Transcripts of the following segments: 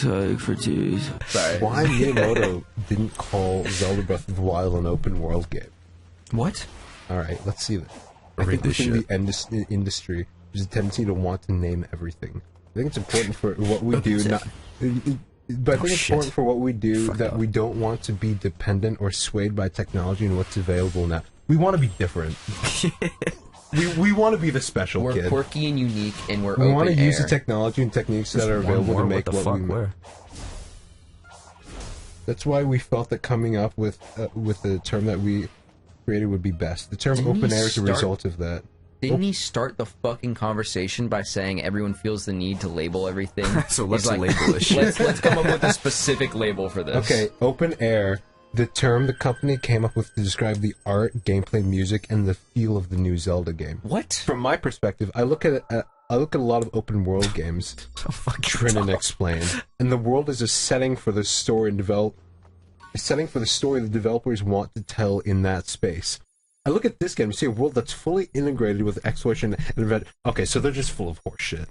expertise. Sorry. Why Miyamoto didn't call Zelda Breath of the Wild an open world game? What? Alright, let's see this. I Read think this within shit. the industry, there's a tendency to want to name everything. I think it's important for what we do, not... But I think it's important for what we do that we don't want to be dependent or swayed by technology and what's available now. We want to be different. we want to be the special We're kid. quirky and unique, and we're We open want to use air. the technology and techniques that are available to make what we... Where? That's why we felt that coming up with the term that we created would be best. The term Didn't open he air is a start- result of that. Didn't he start the fucking conversation by saying everyone feels the need to label everything? So He's let's label this shit. Let's come up with a specific label for this. Okay, open air, the term the company came up with to describe the art, gameplay, music, and the feel of the new Zelda game. What? From my perspective, I look at a lot of open world games. Trinan explained, and the world is a setting for the story the developers want to tell in that space. I look at this game and see a world that's fully integrated with exploration and event. Okay, so they're just full of horseshit.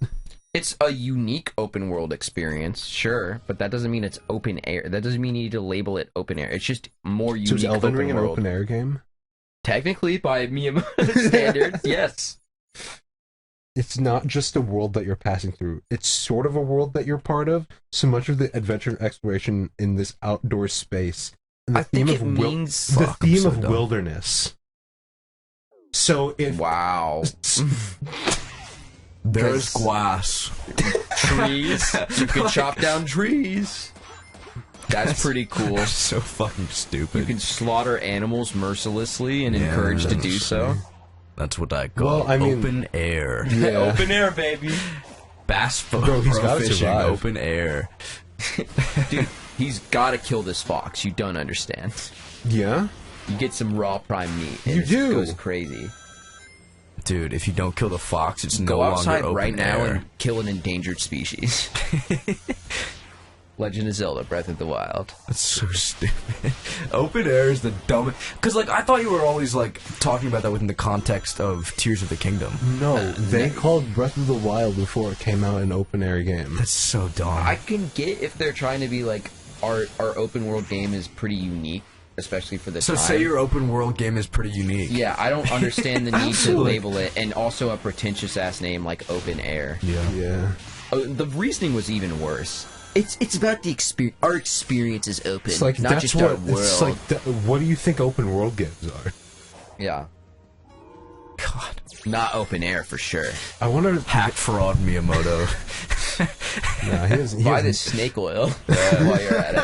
It's a unique open world experience, sure, but that doesn't mean it's open air. That doesn't mean you need to label it open air. It's just more unique. So is Elden Ring an world. open air game? Technically, by Miyamoto standards, yes. It's not just a world that you're passing through. It's sort of a world that you're part of. So much of the adventure and exploration in this outdoor space. And the I think it means wilderness. So if wow, There's glass. trees, you can chop down trees. That's pretty cool. So fucking stupid. You can slaughter animals mercilessly and encouraged to do so. That's what I call Well, I mean- open air. yeah, Open air, baby. Bass Bro, he's gotta fishing, survive. open air. Dude, he's got to kill this fox. You don't understand. yeah. You get some raw prime meat. And You it do. goes crazy. Dude, if you don't kill the fox, it's Go no outside longer open right now air. and kill an endangered species. Legend of Zelda: Breath of the Wild. That's so stupid. Open air is the dumbest. Because, like, I thought you were always, like, talking about that within the context of Tears of the Kingdom. No, they called Breath of the Wild before it came out an open air game. That's so dumb. I can get if they're trying to be like our open world game is pretty unique, especially for this so time. say your open world game is pretty unique. Yeah, I don't understand the need to Absolutely. label it, and also a pretentious ass name like open air. Yeah. Yeah. Oh, the reasoning was even worse. It's about the experience. Our experience is open, It's like not that's just what our world. it's like. What do you think open world games are? Yeah, God. not open air for sure. I wonder. Hack fraud Miyamoto. Nah, he doesn't. Buy this snake oil while you're at it.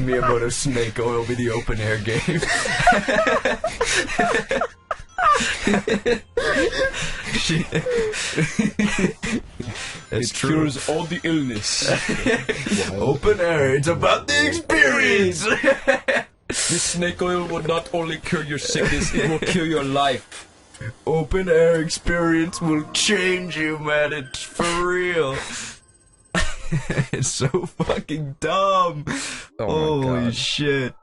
Miyamoto Snake Oil be the open air game. It's true. Cures all the illness. Open air, it's about the experience. This snake oil will not only cure your sickness, it will cure your life. Open air experience will change you, man. It's for real. It's so fucking dumb. Oh my Holy God. shit.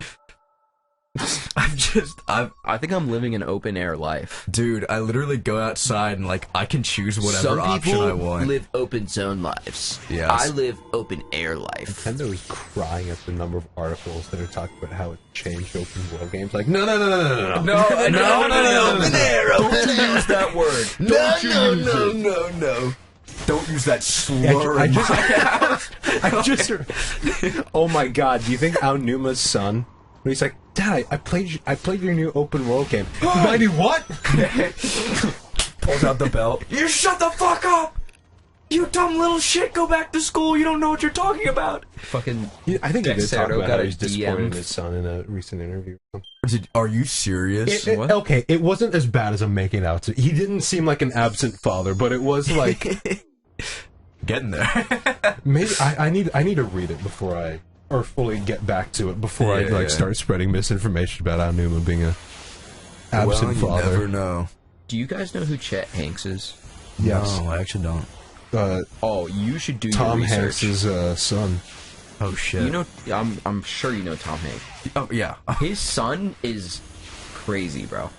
I think I'm living an open air life. Dude, I literally go outside and, like, I can choose whatever Some option people I want. live open zone lives. Yes. I live open air life. Nintendo is crying at the number of articles that are talking about how it changed open world games. Like, no. No, open air, Don't use that word. no. Don't use that slur. I just. Oh my god! Do you think Aonuma's son? When he's like, Dad, I played your new open world game. My new what? Pulls out the belt. You shut the fuck up! You dumb little shit, go back to school, you don't know what you're talking about! Fucking. I think he did talk Dexero about got how a he's disappointed in DM. his son in a recent interview. Are you serious? It- okay, it wasn't as bad as I'm making it out to. He didn't seem like an absent father, but it was like Getting there. maybe I need to read it before I or fully get back to it before I Yeah. start spreading misinformation about Aonuma being a absent You father. never know. Do you guys know who Chet Hanks is? Yes, No, I actually don't. Oh, you should do Tom your research. Hanks' son. Oh shit. You know, I'm sure you know Tom Hanks. Oh yeah. His son is crazy, bro.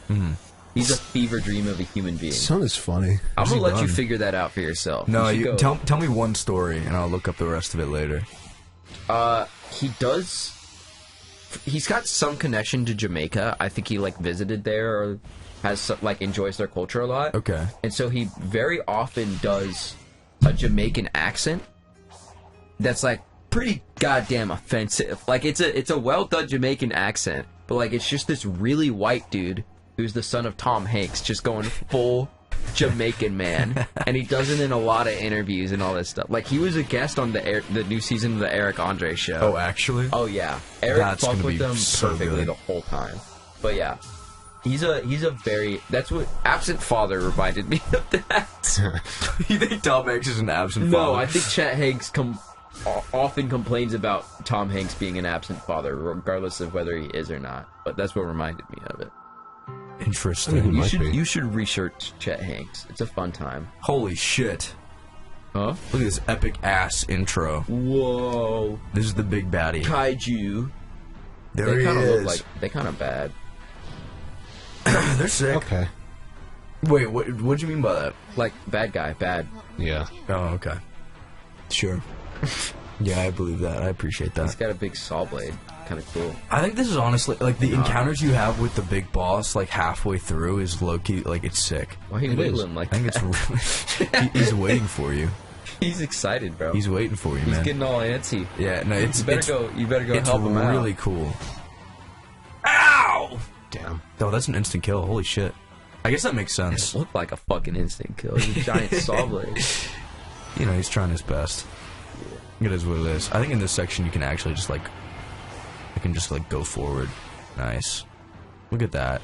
He's a fever dream of a human being. Son is funny. I'm gonna let you done? figure that out for yourself. No, you should you, go. tell me one story, and I'll look up the rest of it later. He does. He's got some connection to Jamaica. I think he like visited there or has some, like enjoys their culture a lot. Okay. And so he very often does a Jamaican accent that's like pretty goddamn offensive. Like it's a well done Jamaican accent, but like it's just this really white dude who's the son of Tom Hanks just going full Jamaican man, and he does it in a lot of interviews and all this stuff. Like he was a guest on the new season of the Eric Andre show. Oh, actually? Oh yeah, Eric That's fucked gonna with be them so perfectly good. the whole time. But yeah, he's a very that's what Absent Father reminded me of that. You think Tom Hanks is an absent No, father? I think Chet Hanks often complains about Tom Hanks being an absent father, regardless of whether he is or not. But that's what reminded me of it. Interesting. He might be. You should research Chet Hanks. It's a fun time. Holy shit. Huh? Look at this epic ass intro. Whoa, This is the big baddie. kaiju. There They he kind of is. look like they kind of bad. They're sick. Okay. Wait, what'd you mean by that? Like bad guy, bad. Yeah. Oh, okay. Sure. Yeah, I believe that. I appreciate He's that. got a big saw blade. Kind of cool. I think this is honestly, like, the encounters you have with the big boss, like, halfway through is low-key, like, it's sick. Why are you It is. wiggling like I think that? it's really... he's waiting for you. He's excited, bro. He's waiting for you, He's man. getting all antsy. Yeah, no, it's... You better go It's help him out. really cool. Ow! Damn. Oh, that's an instant kill. Holy shit. I guess that makes sense. Looked like a fucking instant kill. He's a giant saw blade. You know, he's trying his best. It is what it is. I think in this section you can actually just, like... I can just, like, go forward. Nice. Look at that.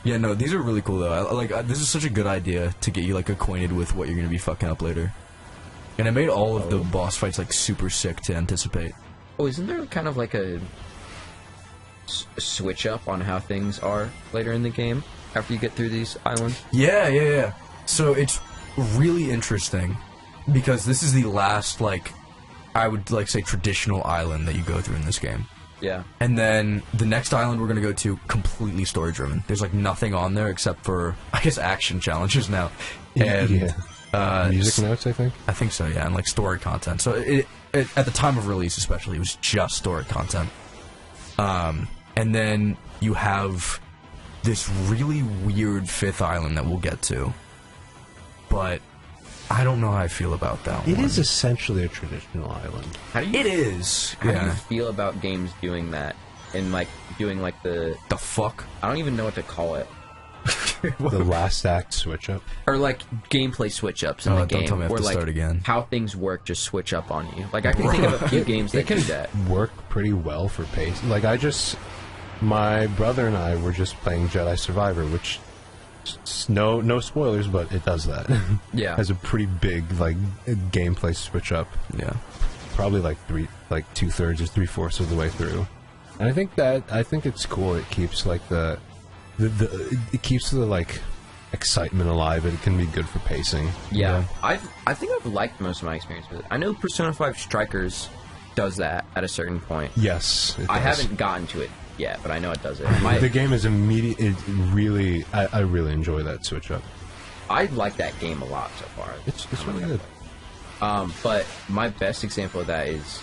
Yeah, no, these are really cool, though. This is such a good idea to get you, like, acquainted with what you're gonna be fucking up later. And it made all of the boss fights, like, super sick to anticipate. Oh, isn't there kind of like a switch up on how things are later in the game after you get through these islands? Yeah. So it's really interesting because this is the last, like, I would, like, say traditional island that you go through in this game. Yeah. And then the next island we're going to go to, completely story-driven. There's, like, nothing on there except for, I guess, action challenges now. And, Yeah. Music notes, I think. I think so, yeah, and, like, story content. So it at the time of release especially, it was just story content. And then you have this really weird fifth island that we'll get to. But I don't know how I feel about that one. It is essentially a traditional island. How do you It is. How do you Yeah. feel about games doing that and like doing like The fuck? I don't even know what to call it, The last act switch up. or like gameplay switch ups in Oh, the don't game, tell me I have where to like start again. how things work just switch up on you. Like I can think of a few games that do that. Work pretty well for pace. Like my brother and I were just playing Jedi Survivor, which no spoilers, but it does that. Yeah. Has a pretty big like gameplay switch up. Yeah. Probably like 2/3 or 3/4 of the way through. And I think it's cool. It keeps like it keeps the like excitement alive, and it can be good for pacing. Yeah, I think I've liked most of my experience with it. I know Persona 5 Strikers does that at a certain point. Yes, it I does. haven't gotten to it yet, but I know it does it. The game is immediate. I really enjoy that switch up. I like that game a lot so far. It's really good. But my best example of that is,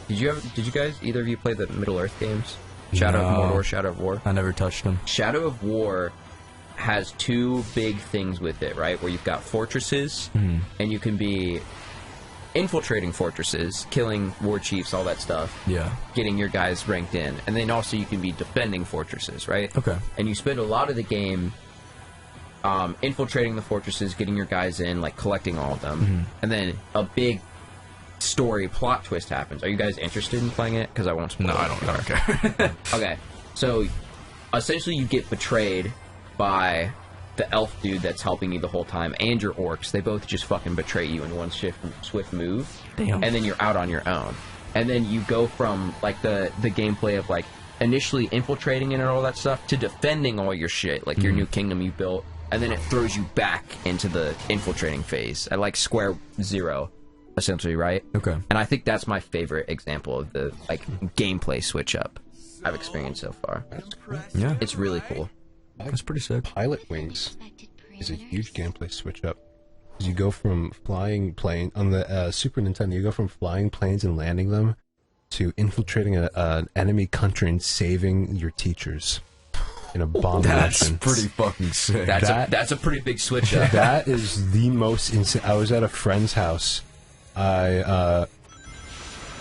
did you guys, either of you play the Middle Earth games? Shadow No. of Mordor, Shadow of War? I never touched them. Shadow of War has two big things with it, right? Where you've got fortresses, and you can be infiltrating fortresses, killing war chiefs, all that stuff. Yeah. Getting your guys ranked in. And then also you can be defending fortresses, right? Okay. And you spend a lot of the game infiltrating the fortresses, getting your guys in, like collecting all of them. And then a big story plot twist happens. Are you guys interested in playing it? Because I won't spoil it. I don't care. Okay. So essentially you get betrayed by the elf dude that's helping you the whole time and your orcs. They both just fucking betray you in one swift move. Damn. And then you're out on your own. And then you go from like the gameplay of like initially infiltrating it and all that stuff to defending all your shit, like your new kingdom you built, and then it throws you back into the infiltrating phase at like square zero, essentially, right? Okay. And I think that's my favorite example of the like gameplay switch up I've experienced so far. Yeah. It's really cool. That's pretty sick. Pilot Wings is a huge gameplay switch up. You go from flying plane on the Super Nintendo. You go from flying planes and landing them to infiltrating an enemy country and saving your teachers in a bomb That's mission. pretty fucking sick. That's a pretty big switch up. That is the most insane. I was at a friend's house.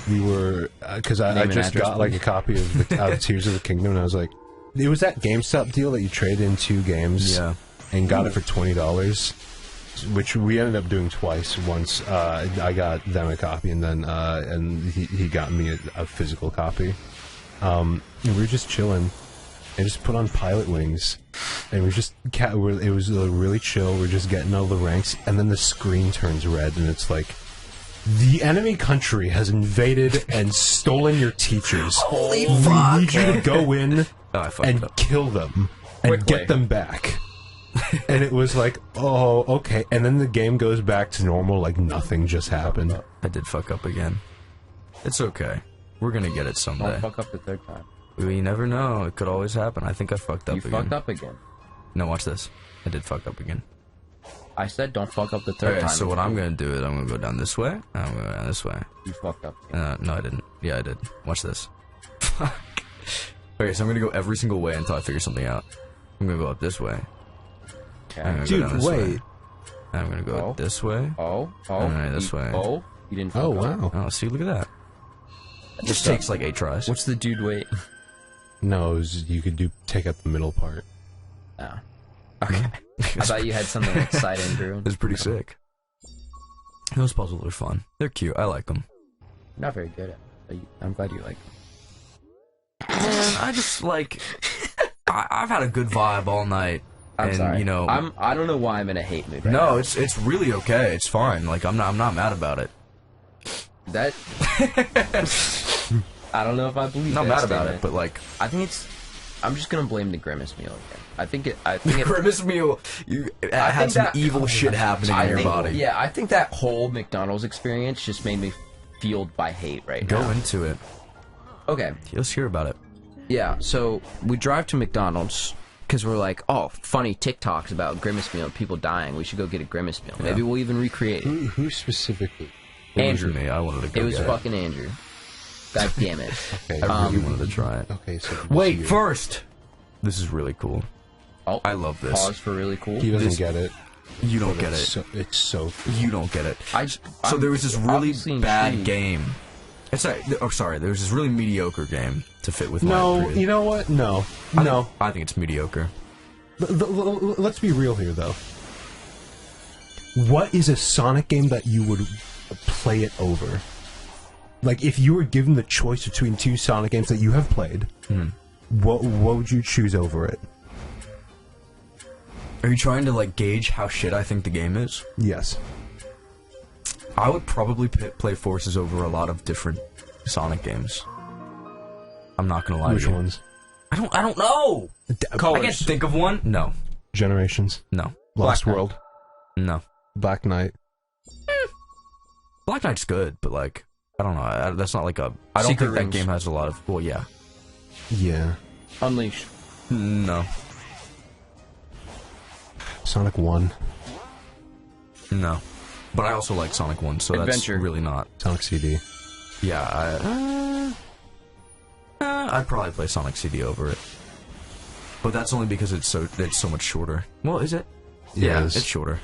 We were because I just got like a copy of Tears of the Kingdom, and I was like, it was that GameStop deal that you trade in 2 games, and got it for $20, which we ended up doing twice. Once I got them a copy, and then and he got me a physical copy. And we were just chilling, and just put on Pilot Wings, and it was really chill. We're just getting all the ranks, and then the screen turns red, and it's like, the enemy country has invaded and stolen your teachers. Holy We fuck! need you to go in and up. kill them and Quickly. get them back. And it was like, oh, okay. And then the game goes back to normal, like nothing just happened. I did fuck up again. It's okay. We're gonna get it someday. Don't fuck up the third time. We never know. It could always happen. I think I fucked up You again. fucked up again. No, watch this. I did fuck up again. I said don't fuck up the third Okay, time. so what I'm gonna do is I'm gonna go down this way. I'm gonna go down this way. You fucked up. No, I didn't. Yeah, I did. Watch this. Fuck. Okay, so I'm gonna go every single way until I figure something out. I'm gonna go up this way. I'm Okay. gonna Dude, go down this wait. way. I'm gonna go Oh. this way. Oh. Alright, this way. Oh. You didn't fuck Oh, up. wow. Oh, see, look at that. It just takes like 8 tries. What's the dude weight? No, it was, you could take up the middle part. Oh. Okay. I thought you had something exciting, Drew. It's pretty sick. Those puzzles are fun. They're cute. I like them. Not very good at it. I'm glad you like them. Man, I just like. I've had a good vibe all night. I'm and, sorry. You know, I don't know why I'm in a hate mood right now. no, it's really okay. It's fine. Like I'm not mad about it. That... I don't know if I believe Not that mad about statement. it, but like I think it's... I'm just gonna blame the Grimace meal again. I think it... Grimace meal, you had think some that- evil shit happening in your body. Yeah, I think that whole McDonald's experience just made me fueled by hate right Go now. into it. Okay, Let's hear about it. yeah, so we drive to McDonald's because we're like, oh, funny TikToks about Grimace meal, people dying. We should go get a Grimace meal. Maybe we'll even recreate it. Who specifically? It Andrew. was me. I wanted to go It was get fucking Andrew. God damn it. Okay. I really wanted to try it. Okay, so Wait, you. first! This is really cool. Oh, I love this. Pause for really cool. He doesn't this- get it. You don't get It's it. it's so You don't get it. So I'm there was this really obviously bad intrigued. game. Sorry. There was this really mediocre game to fit with my No, creed. you know what? No. I think it's mediocre. Let's be real here, though. What is a Sonic game that you would play it over? Like, if you were given the choice between 2 Sonic games that you have played, what would you choose over it? Are you trying to like gauge how shit I think the game is? Yes. I would probably play Forces over a lot of different Sonic games. I'm not gonna lie Which to you. ones? I don't know. I can't think of one. No. Generations. No. Lost Black Knight. World. No. Black Knight. Black Knight's good, but like I don't know. That's not like a. I don't Secret think that Rings. game has a lot of. Well, yeah. Yeah. Unleash. No. Sonic 1. No. But I also like Sonic 1, so Adventure. that's really not. Sonic CD. Yeah, I'd probably play Sonic CD over it. But that's only because it's so much shorter. Well, is it? Yeah, Yes. it's shorter.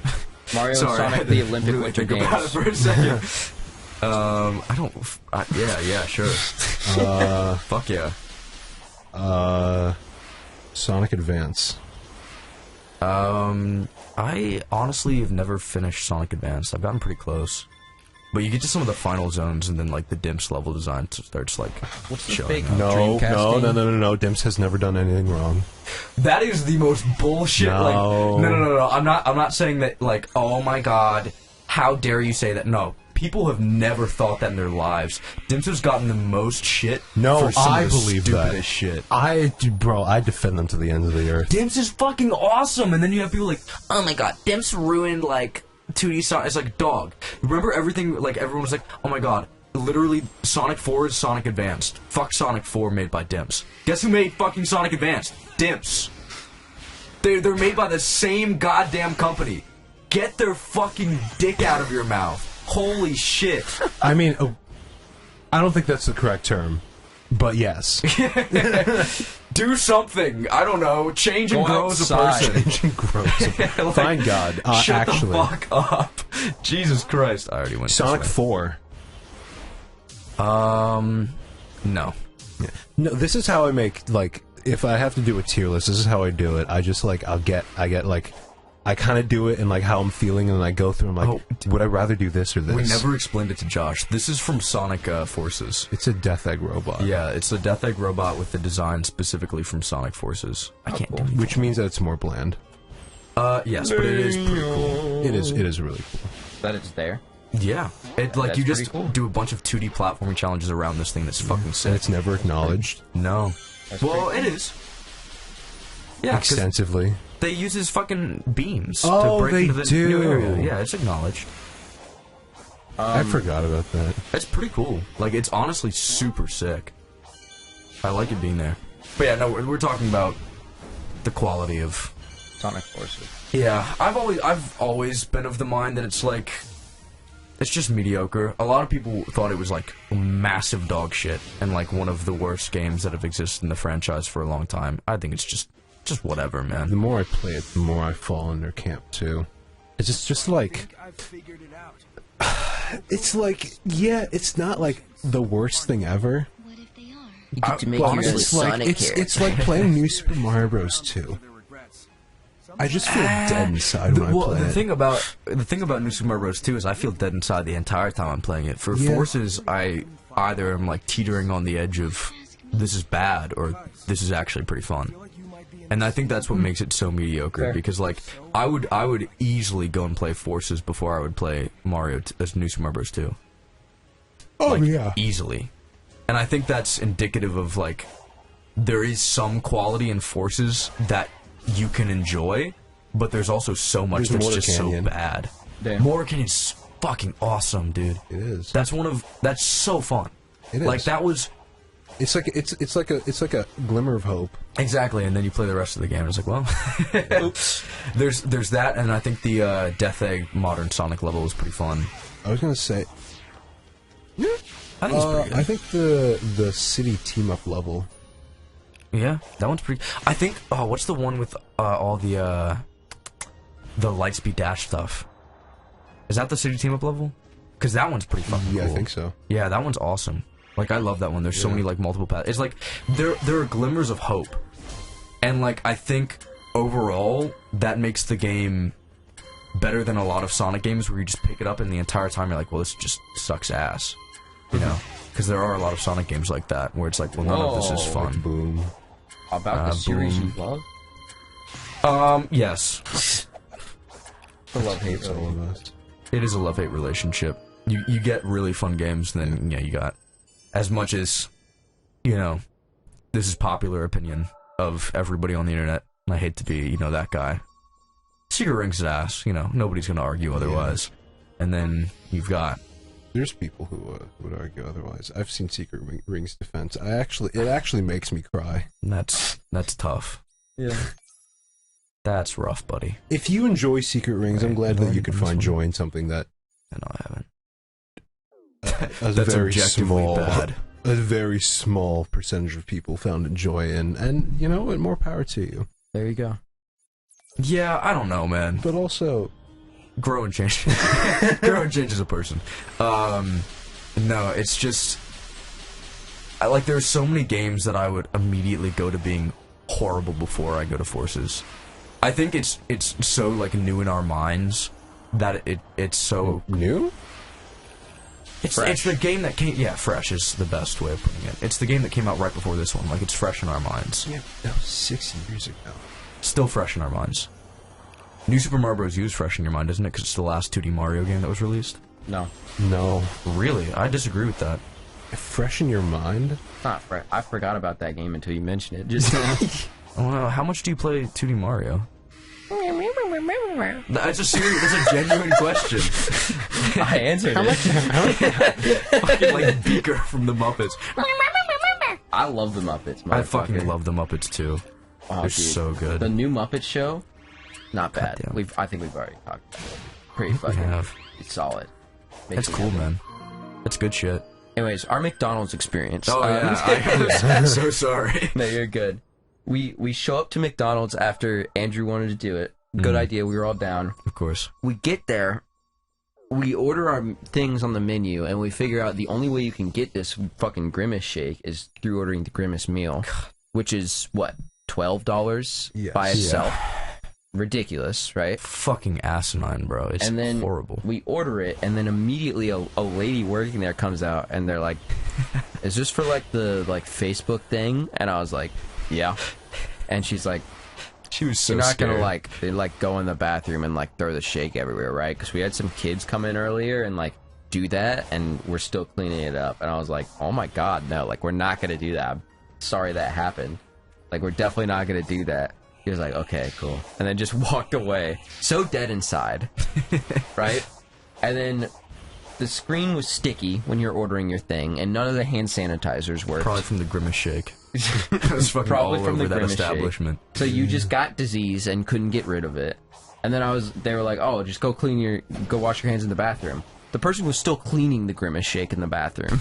Mario and Sorry, I Sonic had the to Olympic really Winter think about it Games. for a second. I don't. Yeah, sure. Fuck yeah. Sonic Advance. I honestly have never finished Sonic Advance. I've gotten pretty close. But you get to some of the final zones, and then like the Dimps level design starts like What's the showing fake up. No, Dreamcast game? no. Dimps has never done anything wrong. That is the most bullshit. No. Like, no. I'm not saying that. Like, oh my god, how dare you say that? No, people have never thought that in their lives. Dimps has gotten the most shit. No, for some I of the believe that. stupidest shit. I defend them to the ends of the earth. Dimps is fucking awesome, and then you have people like, oh my god, Dimps ruined like 2D Sonic. It's like, dog. Remember everything? Like everyone was like, oh my god. Literally, Sonic 4 is Sonic Advanced. Fuck Sonic 4 made by Dimps. Guess who made fucking Sonic Advanced? Dimps. They're made by the same goddamn company. Get their fucking dick out of your mouth. Holy shit. I mean, I don't think that's the correct term, but yes. Do something. I don't know. Change and grow as a person. Change and grow as a person. Like, Fine God. Shut Actually, the fuck up. Jesus Christ. I already went Sonic this 4. way. No. No, this is how I make, like, if I have to do a tier list, this is how I do it. I just, like, I get, like, I kind of do it in, like, how I'm feeling, and then I go through, I'm like, would I rather do this or this? We never explained it to Josh. This is from Sonic Forces. It's a Death Egg robot. Yeah, it's a Death Egg robot with the design specifically from Sonic Forces. I can't do it. Which means that it's more bland. Yes, but it is pretty cool. It is really cool. That it's there. Yeah. It, like, That's you just pretty cool. do a bunch of 2D platforming challenges around this thing that's fucking sick. And it's never acknowledged No. Well, it is. Yeah, 'cause extensively. they use his fucking beams Oh, to break they into the do. new area. Yeah, it's acknowledged. I forgot about that. It's pretty cool. Like, it's honestly super sick. I like it being there. But yeah, no, we're talking about the quality of Sonic Forces. Yeah, I've always been of the mind that it's like, it's just mediocre. A lot of people thought it was like massive dog shit and like one of the worst games that have existed in the franchise for a long time. I think it's just whatever, man. The more I play it, the more I fall in their camp too. It's just like, it's like, yeah, it's not like the worst thing ever. What if they are? You get to make But your own it's like Sonic character. it's like playing New Super Mario Bros. 2. I just feel dead inside when I play the it. thing about New Super Mario Bros. 2 is I feel dead inside the entire time I'm playing it. For Yeah. Forces, I either am like teetering on the edge of this is bad or this is actually pretty fun. And I think that's what makes it so mediocre. Fair. Because like I would easily go and play Forces before I would play Mario as New Super Mario Bros. 2. Oh Like, yeah. easily. And I think that's indicative of like there is some quality in Forces that you can enjoy, but there's also so much There's that's Mortar just Canyon. so bad. Damn. Mortar Canyon's fucking awesome, dude. It is. That's so fun. It Like is. that was It's like a glimmer of hope. exactly, and then you play the rest of the game. And it's like, well, oops. There's that, and I think the Death Egg Modern Sonic level is pretty fun. I was gonna say, I think it's pretty good. I think the city team up level. Yeah, that one's pretty. I think. Oh, what's the one with all the Lightspeed Dash stuff? Is that the city team up level? Because that one's pretty fucking Yeah, cool. I think so. Yeah, that one's awesome. Like, I love that one. There's so many like multiple paths. It's like there are glimmers of hope, and like I think overall that makes the game better than a lot of Sonic games where you just pick it up and the entire time you're like, well, this just sucks ass, you know? Because there are a lot of Sonic games like that where it's like, well, none of this is Oh, fun. Boom. About the series boom. you love? Yes. The love-hate All relationship. of us. It is a love-hate relationship. You get really fun games, and then yeah, you got as much as, you know, this is popular opinion of everybody on the internet. And I hate to be, you know, that guy. Secret Rings' ass, you know, nobody's gonna argue otherwise. And then you've got There's people who would argue otherwise. I've seen Secret Rings defense. It actually makes me cry. that's tough. Yeah. That's rough, buddy. If you enjoy Secret Rings, I'm Right, glad no, that you could this find one. joy in something that I know I haven't. a That's very objectively small, bad. a very small percentage of people found joy in, and you know what? More power to you. There you go. Yeah, I don't know, man. But also, Grow and change. Grow and change as a person. No, it's just like there's so many games that I would immediately go to being horrible before I go to Forces. I think it's so like new in our minds that it's so new. it's Fresh. the game that came fresh is the best way of putting it. It's the game that came out right before this one. Like it's fresh in our minds. Yeah, that was 6 years ago. Still fresh in our minds. New Super Mario Bros. U is fresh in your mind, isn't it? Because it's the last 2D Mario game that was released. No, No, Really? I disagree with that. fresh in your mind. it's not fresh. I forgot about that game until you mentioned it. Just Well, how much do you play 2D Mario? That's a genuine question. I answered it. Fucking like Beaker from the Muppets. I love the Muppets. I fucking motherfucker. love the Muppets too. Oh, They're dude. so good. The new Muppet Show, not bad. Goddamn. I think we've already talked about it. Pretty We fucking have. solid. That's Makes me cool, happy. man. That's good shit. Anyways, our McDonald's experience. Oh yeah, I'm so sorry. No, you're good. We show up to McDonald's after Andrew wanted to do it. Good idea. We were all down. Of course. We get there. We order our things on the menu, and we figure out the only way you can get this fucking Grimace shake is through ordering the Grimace meal, which is what, $12 Yes. by Yeah. itself. Ridiculous, right? Fucking asinine, bro. It's And then horrible. we order it, and then immediately a lady working there comes out, and they're like, "Is this for like the Facebook thing?" And I was like, "Yeah." And she's like, She was so "You're not scared. gonna like go in the bathroom and like throw the shake everywhere, right?" Because we had some kids come in earlier and like do that, and we're still cleaning it up. And I was like, "Oh my god, no! Like we're not gonna do that. I'm sorry that happened. Like we're definitely not gonna do that." He was like, "Okay, cool," and then just walked away. So dead inside, right? And then the screen was sticky when you're ordering your thing, and none of the hand sanitizers worked. Probably from the Grimace shake. It was fucking Probably all from over the that Grimace establishment. So you just got disease and couldn't get rid of it. And then they were like, "Oh, just go wash your hands in the bathroom." The person was still cleaning the Grimace shake in the bathroom.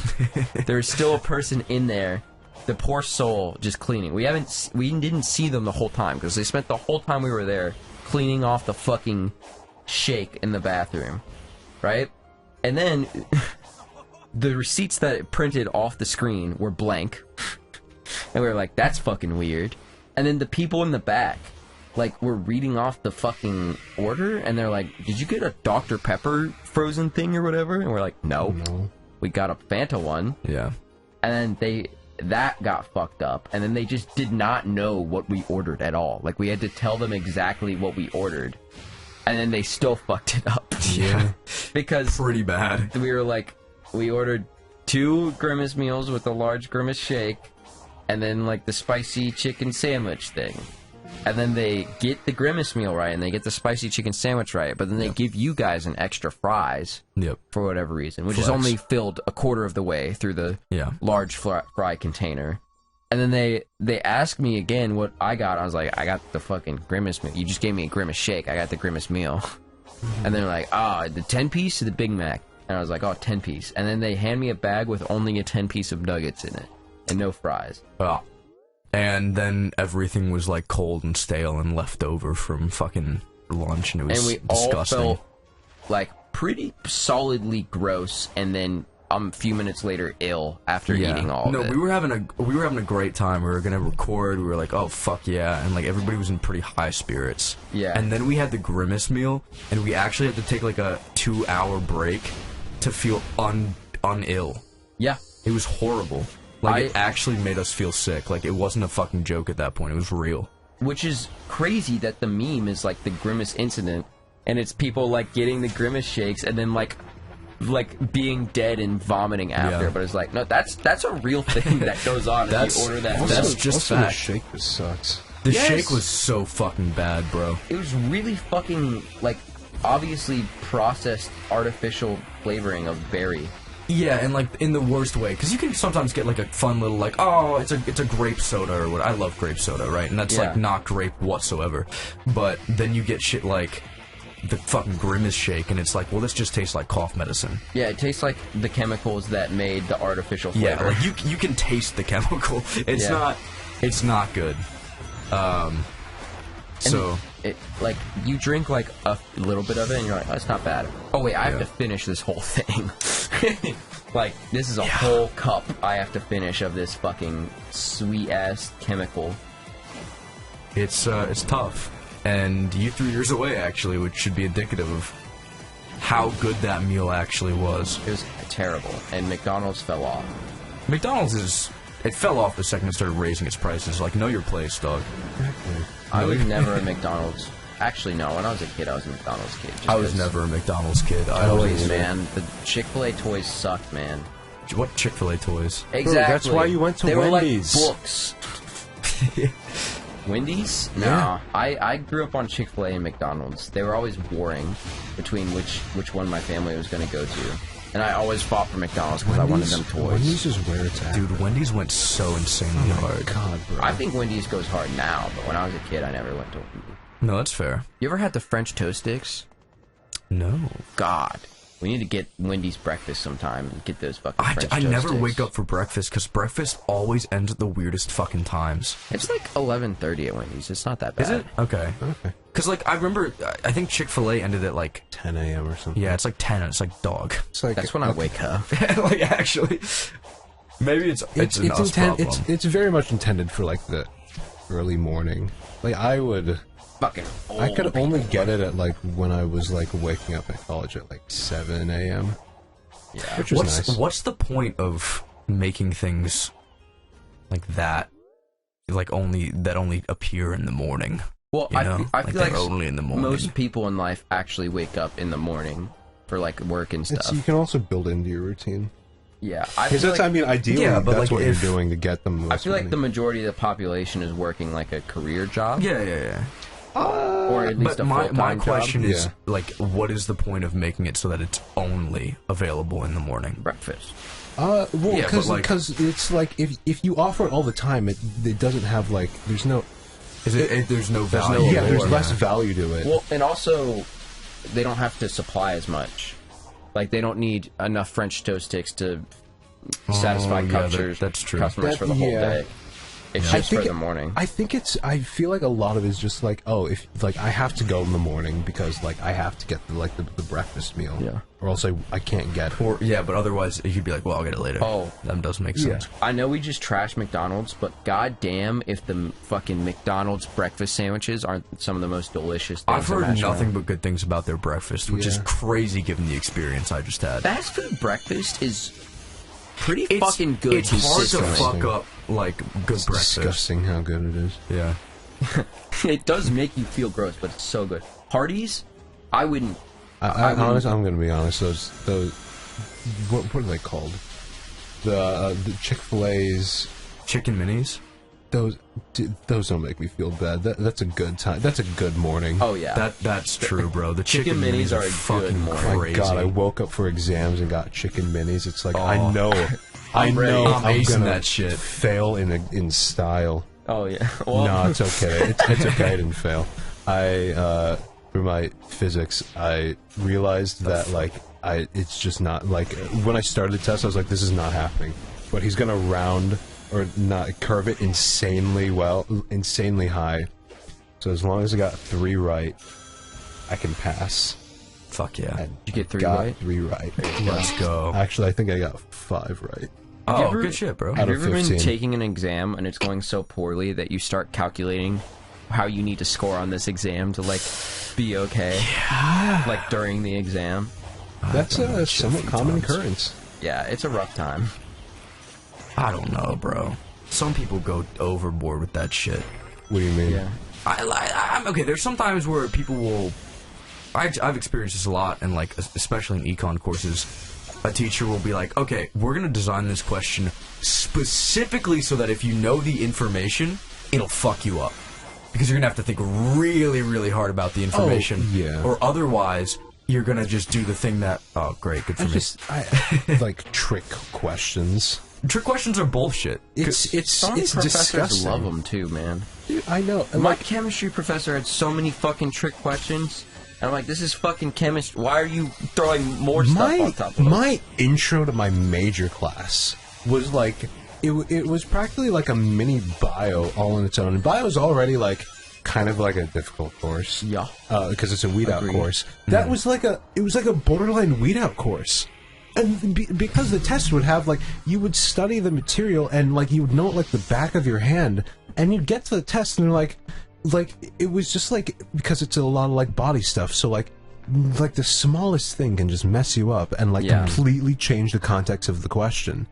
There was still a person in there. The poor soul just cleaning. We didn't see them the whole time because they spent the whole time we were there cleaning off the fucking shake in the bathroom, right? And then the receipts that it printed off the screen were blank, and we were like, "That's fucking weird." And then the people in the back, like, were reading off the fucking order, and they're like, "Did you get a Dr. Pepper frozen thing or whatever?" And we're like, "No, we got a Fanta one." Yeah. And then that got fucked up, and then they just did not know what we ordered at all. Like, we had to tell them exactly what we ordered, and then they still fucked it up. Yeah. Because Pretty bad. we were like, we ordered 2 Grimace meals with a large Grimace shake, and then like the spicy chicken sandwich thing. And then they get the Grimace meal right, and they get the spicy chicken sandwich right, but then they give you guys an extra fries Yep. for whatever reason, which is Flex. only filled a quarter of the way through the Yeah. large fry container. And then they asked me again what I got. I was like, "I got the fucking Grimace meal. You just gave me a Grimace shake. I got the Grimace meal." And they're like, the 10-piece or the Big Mac? And I was like, 10-piece. And then they hand me a bag with only a 10-piece of nuggets in it and no fries. Oh. And then everything was like cold and stale and left over from fucking lunch, and it was And we disgusting. all felt like pretty solidly gross, and then a few minutes later ill after eating all of it. we were having a great time. We were gonna record. We were like, oh fuck yeah, and like everybody was in pretty high spirits. Yeah. And then we had the Grimace meal, and we actually had to take like a 2-hour break to feel unill. Yeah. It was horrible. Like it actually made us feel sick. Like it wasn't a fucking joke at that point. It was real. Which is crazy that the meme is like the Grimace incident, and it's people like getting the Grimace shakes and then like being dead and vomiting after. Yeah. But it's like, no, that's a real thing that goes on if you order that. That's meal. just also the fact. shake just sucks. The Yes. shake was so fucking bad, bro. It was really fucking like obviously processed artificial flavoring of berry. Yeah, and like in the worst way, because you can sometimes get like a fun little like, oh, it's a grape soda or what. I love grape soda, right? And that's Yeah. like not grape whatsoever. But then you get shit like the fucking Grimace shake, and it's like, well, this just tastes like cough medicine. Yeah, it tastes like the chemicals that made the artificial Yeah, flavor. like you can taste the chemical. It's Yeah. not good. So it like you drink like a little bit of it and you're like, oh, it's not bad. Oh wait, I have Yeah. to finish this whole thing. Like this is a whole cup I have to finish of this fucking sweet ass chemical. it's tough, and you threw yours away actually, which should be indicative of how good that meal actually was. It was terrible, and McDonald's fell off. McDonald's it fell off the second it started raising its prices. Like, know your place, dog. I was never a McDonald's. Actually, no. When I was a kid, I was a McDonald's kid. just I was 'cause never a McDonald's kid. toys, man. The Chick-fil-A toys sucked, man. What Chick-fil-A toys? Exactly. that's why you went to they Wendy's. Were like books. Wendy's? No. I grew up on Chick-fil-A and McDonald's. They were always warring between which one my family was going to go to. And I always fought for McDonald's because I wanted them toys. Wendy's is where it's at. Dude, Wendy's went so insanely hard. God, bro. I think Wendy's goes hard now, but when I was a kid, I never went to Wendy's. No, that's fair. You ever had the French toast sticks? No. God. We need to get Wendy's breakfast sometime and get those fucking French I toast never sticks. wake up for breakfast because breakfast always ends at the weirdest fucking times. It's like 11:30 at Wendy's. It's not that bad. Is it? Okay. Okay. Because, like, I remember, I think Chick-fil-A ended at, like, 10 a.m. or something. yeah, it's like 10, and it's like dog. It's like That's when I wake up. Like, actually. Maybe it's an us problem. It's very much intended for like the early morning. Like I Fucking could only get it at like when I was like waking up at college at like 7 a.m. Yeah. Which was nice. What's the point of making things like that, like only appear in the morning? Well, You know? I feel like they're only in the morning. most people in life actually wake up in the morning for like work and stuff. You can also build into your routine. Yeah, I Because feel that's, like, I mean, ideally, Yeah, but, that's like, what if- you're doing to get them. I feel like the majority of the population is working like a career job, Yeah. or at least But a my full-time question job. is, Yeah. like, what is the point of making it so that it's only available in the morning? breakfast. well, Yeah, because but, like- it's like if you offer it all the time, it doesn't have like there's no There's no no value. yeah there's allure. less value to it. Well, and also they don't have to supply as much. Like they don't need enough French toast sticks to satisfy yeah, customers. that's true. Customers for the whole Yeah. day. It's just for the morning. I think I feel like a lot of it is just like, oh, if like I have to go in the morning because like I have to get the breakfast meal, Yeah. or else I can't get it. Or yeah, but otherwise you could be like, well, I'll get it later. Oh. That does make Yeah. sense. I know we just trash McDonald's, but goddamn if the fucking McDonald's breakfast sandwiches aren't some of the most delicious things I've heard imaginable. nothing but good things about their breakfast, which is Yeah. crazy given the experience I just had. Fast food breakfast is pretty It's fucking good. It's hard to consistently. fuck up like good It's breakfast. disgusting how good it is. Yeah. It does make you feel gross, but it's so good. Hardee's, I wouldn't. I'm gonna be honest. Those what are they called? The Chick-fil-A's. Chicken minis. Those don't make me feel bad. That's a good time. That's a good morning. Oh yeah, That's true, bro. The Chicken chicken, minis are a good fucking morning. my crazy. God! I woke up for exams and got chicken minis. It's like Oh. I know, I ready. know, I'm I'm acing gonna that shit. fail in style. oh yeah. Well, No, it's okay. It's okay. I didn't fail. For my physics, I realized that like it's just not like when I started the test, I was like, this is not happening. But he's gonna round or not curve it insanely high. So as long as I got 3 right, I can pass. Fuck yeah. And you get 3 got right? 3 right. Let's go. Actually, I think I got 5 right. Oh, ever- good shit, bro. Have you out of ever been 15. taking an exam and it's going so poorly that you start calculating how you need to score on this exam to like be okay? Yeah. Like during the exam. That's a somewhat common occurrence. Yeah, it's a rough time. I don't know, bro. Some people go overboard with that shit. What do you mean? Yeah. I'm okay. There's sometimes where people will. I've experienced this a lot, and like especially in econ courses, a teacher will be like, "Okay, we're gonna design this question specifically so that if you know the information, it'll fuck you up because you're gonna have to think really, really hard about the information. yeah. Or otherwise, you're gonna just do the thing that. Oh, great, good for me. I like trick questions. Trick questions are bullshit. Some It's professors disgusting. love them too, man. Dude, I know. And My like, chemistry professor had so many fucking trick questions. And I'm like, this is fucking chemistry. Why are you throwing more stuff on top of it? my intro to my major class was like it was practically like a mini bio all on its own. And bio is already like kind of like a difficult course. Yeah. Because it's a weed out Agreed. course. That was like a borderline weed out course. And because the test would have like you would study the material and like you would know it like the back of your hand, and you'd get to the test and they're like it was just like because it's a lot of like body stuff, so like the smallest thing can just mess you up and like Yeah. completely change the context of the question,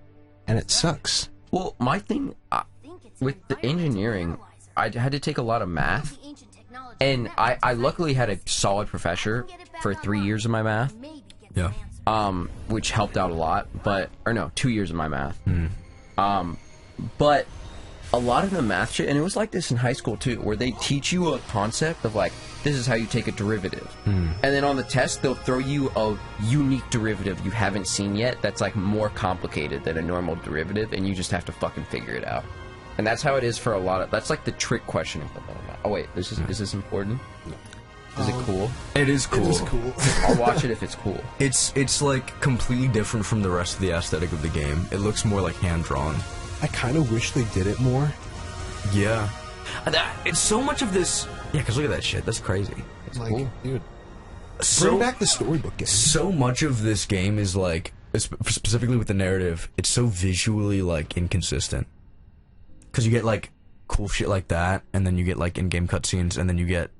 and it sucks. Well, my thing with the engineering, I had to take a lot of math, and I luckily had a solid professor for 3 years of my math, Yeah. which helped out a lot. But 2 years of my math. But a lot of the math shit, and it was like this in high school too, where they teach you a concept of like, this is how you take a derivative. And then on the test, they'll throw you a unique derivative you haven't seen yet that's like more complicated than a normal derivative, and you just have to fucking figure it out. And that's how it is for a lot of, that's like the trick question. Oh wait, is this important? Is it cool? It is cool. It is cool. I'll watch it if it's cool. It's like completely different from the rest of the aesthetic of the game. It looks more like hand-drawn. I kind of wish they did it more. Yeah. It's so much of this... Yeah, because look at that shit. That's crazy. It's Like, cool. dude, So, bring back the storybook game. so much of this game is like, specifically with the narrative, it's so visually like inconsistent. Because you get like cool shit like that, and then you get like in-game cutscenes, and then you get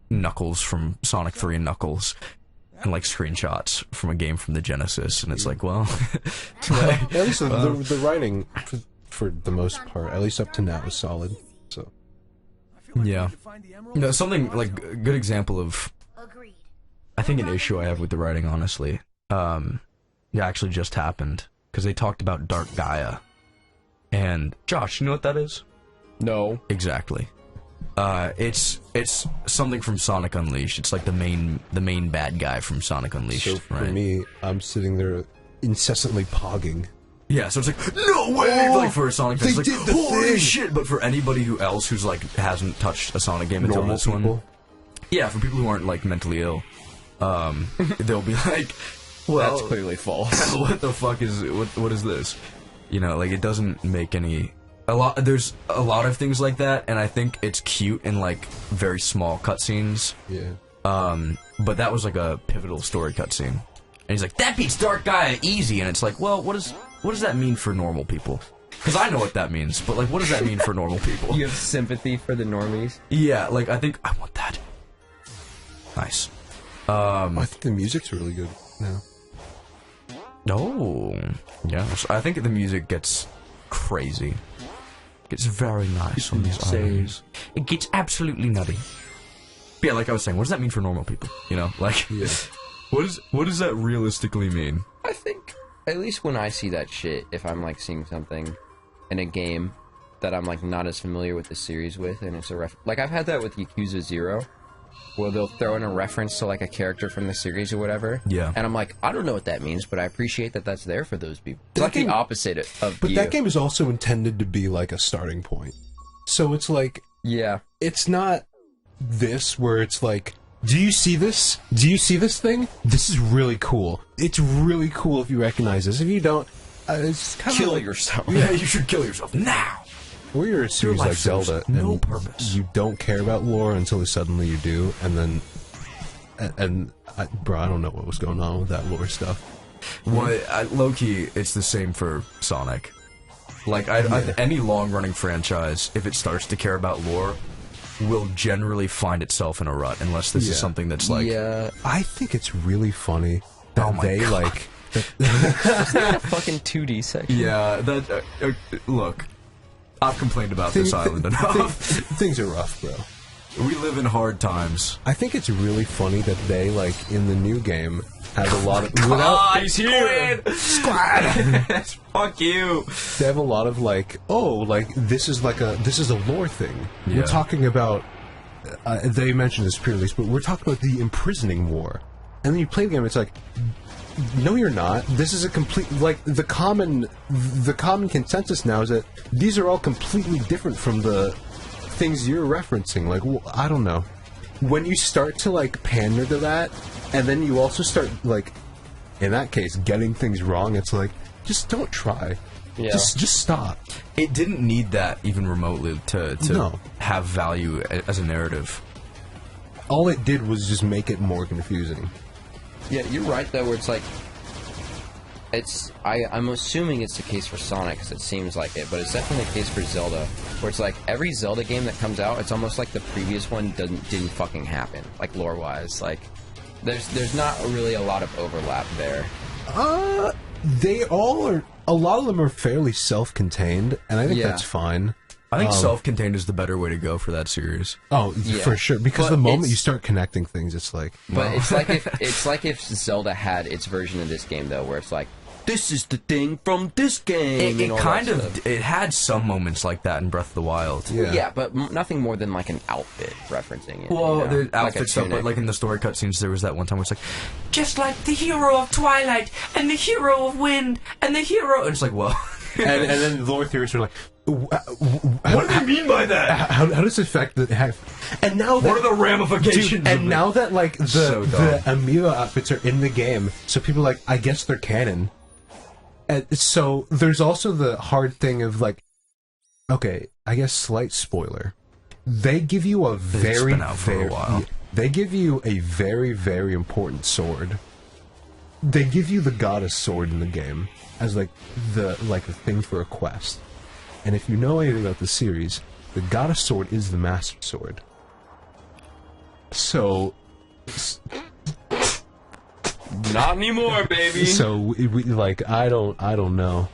Knuckles from Sonic 3 and Knuckles, and like screenshots from a game from the Genesis, and it's like, well, At least the writing, for the most part, at least up to now, is solid. So yeah. No, something like a good example of, I think, an issue I have with the writing, honestly, actually just happened because they talked about Dark Gaia, and Josh, you know what that is? No. Exactly. It's something from Sonic Unleashed. It's like the main bad guy from Sonic Unleashed. So for right? me, I'm sitting there incessantly pogging. Yeah, so it's like, no way! Like for a Sonic fan, they it's like, did the holy thing! shit! But for anybody else who's like hasn't touched a Sonic game until Normal this one, people. yeah, for people who aren't like mentally ill, they'll be like, well, That's clearly false. what the fuck is what is this? You know, like it doesn't make any. There's a lot of things like that, and I think it's cute in like very small cutscenes. Yeah. But that was like a pivotal story cutscene, and he's like, "That beats Dark Gaia easy," and it's like, well, what does that mean for normal people? Because I know what that means, but like, what does that mean for normal people? You have sympathy for the normies? Yeah, like I think I want that. Nice. I think the music's really good now. Oh, yeah. So I think the music gets crazy. Gets very nice on these islands. It gets absolutely nutty. But yeah, like I was saying, what does that mean for normal people? You know, like, Yeah. what does that realistically mean? I think, at least when I see that shit, if I'm like seeing something in a game that I'm like not as familiar with the series with, and it's a like I've had that with Yakuza 0, where they'll throw in a reference to like a character from the series or whatever. Yeah. And I'm like, I don't know what that means, but I appreciate that that's there for those people. It's like the opposite of But you. that game is also intended to be like a starting point. So it's like, Yeah. it's not this where it's like, do you see this? Do you see this thing? This is really cool. It's really cool if you recognize this. If you don't, it's kind of Kill like, yourself. Yeah, you should kill yourself now. or you're a series life like serves Zelda, no and purpose. you don't care about lore until suddenly you do, and then, bro, I don't know what was going on with that lore stuff. Well, low key, it's the same for Sonic. Like, any long-running franchise, if it starts to care about lore, will generally find itself in a rut, unless this is Yeah. something that's like, Yeah. I think it's really funny that Oh my they God. like. A fucking 2D section. yeah, that. Look, I've complained about this island enough. Things are rough, bro. We live in hard times. I think it's really funny that they, like, in the new game, have a lot of he's here! Squad! Fuck you! they have a lot of like, oh, like this is a lore thing. Yeah. We're talking about they mentioned this pre-release, but we're talking about the imprisoning war. And then you play the game, it's like, no, you're not. This is a complete, like, the common consensus now is that these are all completely different from the things you're referencing. Like, well, I don't know. When you start to, like, pander to that, and then you also start, like, in that case, getting things wrong, it's like, just don't try. Yeah. Just stop. It didn't need that even remotely to No. have value as a narrative. All it did was just make it more confusing. Yeah, you're right though. Where it's like, I'm assuming it's the case for Sonic because it seems like it, but it's definitely the case for Zelda, where it's like every Zelda game that comes out, it's almost like the previous one didn't fucking happen, like lore wise. Like, there's not really a lot of overlap there. They all are. A lot of them are fairly self-contained, and I think Yeah. that's fine. I think self-contained is the better way to go for that series. Oh, Yeah. for sure. Because But the moment it's- you start connecting things, it's like, But it's like if Zelda had its version of this game though, where it's like this is the thing from this game. It kind of it had some moments like that in Breath of the Wild. Yeah, but nothing more than like an outfit referencing it. Well, you know? the outfit like stuff, but like in the story cutscenes, there was that one time where it's like, just like the hero of Twilight and the hero of Wind and the hero. And it's like, well, and then the lore theorists are like, what do you mean by that? How does this affect the? And now that, what are the ramifications? Dude, and now that like the dumb. amiibo outfits are in the game, so people are like, I guess they're canon. And so there's also the hard thing of like, okay, I guess slight spoiler. They give you a very, been out for a while. They give you a very, very important sword. They give you the goddess sword in the game as like the thing for a quest. And if you know anything about the series, the goddess sword is the master sword. So. Not anymore, baby. So we like I don't know.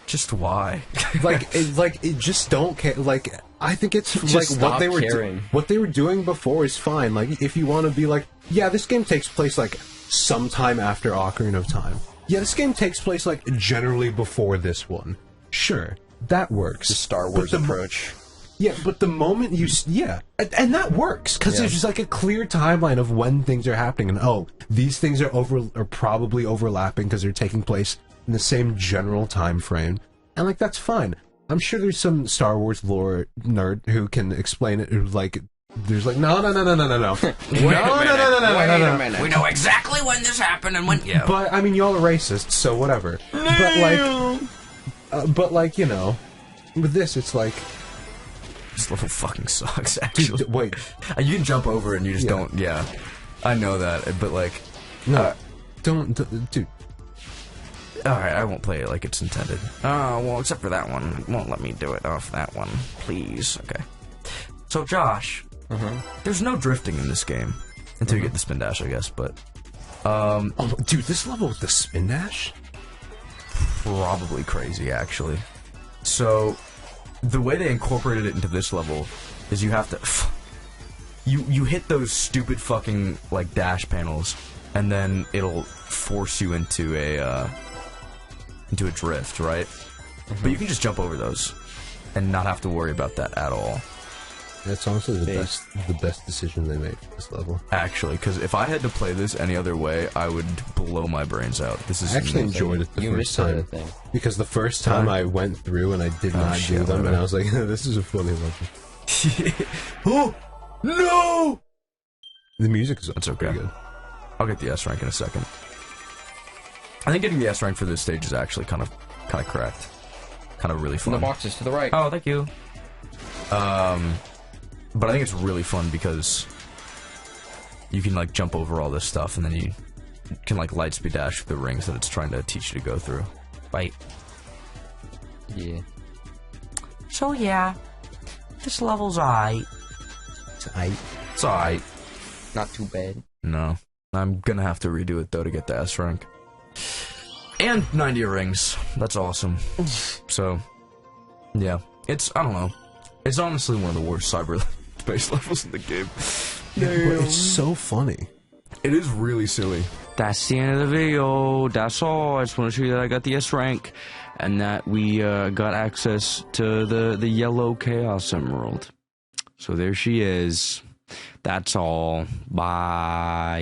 Just why? it just don't care. Like I think it's Just like what they were doing before is fine. Like if you want to be like, yeah, this game takes place like sometime after Ocarina of Time. Yeah, this game takes place like generally before this one. Sure, that works. The Star Wars approach. Yeah, but the moment you... Yeah, and that works, because there's just like a clear timeline of when things are happening, and oh, these things are probably overlapping because they're taking place in the same general time frame, and like, that's fine. I'm sure there's some Star Wars lore nerd who can explain it, like... There's like, no. Wait a minute. We know exactly when this happened and when... Yeah. But, I mean, y'all are racist, so whatever. But like, you know, with this, it's like... This level fucking sucks, actually. Dude, wait. You can jump over and you just don't... Yeah. I know that, but like... No. Don't... Dude. Alright, I won't play it like it's intended. Oh, well, except for that one. It won't let me do it off that one. Please. Okay. So, Josh... There's no drifting in this game. Until you get the spin dash, I guess, but... Oh, dude, this level with the spin dash? Probably crazy, actually. So... The way they incorporated it into this level is you have to... You hit those stupid fucking, like, dash panels, and then it'll force you into a drift, right? But you can just jump over those and not have to worry about that at all. That's honestly the best decision they made for this level. Actually, because if I had to play this any other way, I would blow my brains out. This is I actually enjoyed it the first time. Because the first time I went through and I did not do them, and I was like, this is a funny level. Oh! No! The music is That's okay. good. I'll get the S rank in a second. I think getting the S rank for this stage is actually kind of correct. Kind of really fun. And the boxes to the right. Oh, thank you. But I think it's really fun because you can, like, jump over all this stuff, and then you can, like, light speed dash through the rings that it's trying to teach you to go through. Bite. Yeah. So, yeah. This level's alright. It's alright. Not too bad. No. I'm gonna have to redo it, though, to get the S rank. And 90 rings. That's awesome. So, yeah. It's, I don't know. It's honestly one of the worst cyberspace levels in the game. But it's so funny. It is really silly. That's the end of the video. That's all. I just want to show you that I got the S rank and that we got access to the yellow Chaos Emerald. So there she is. That's all. Bye.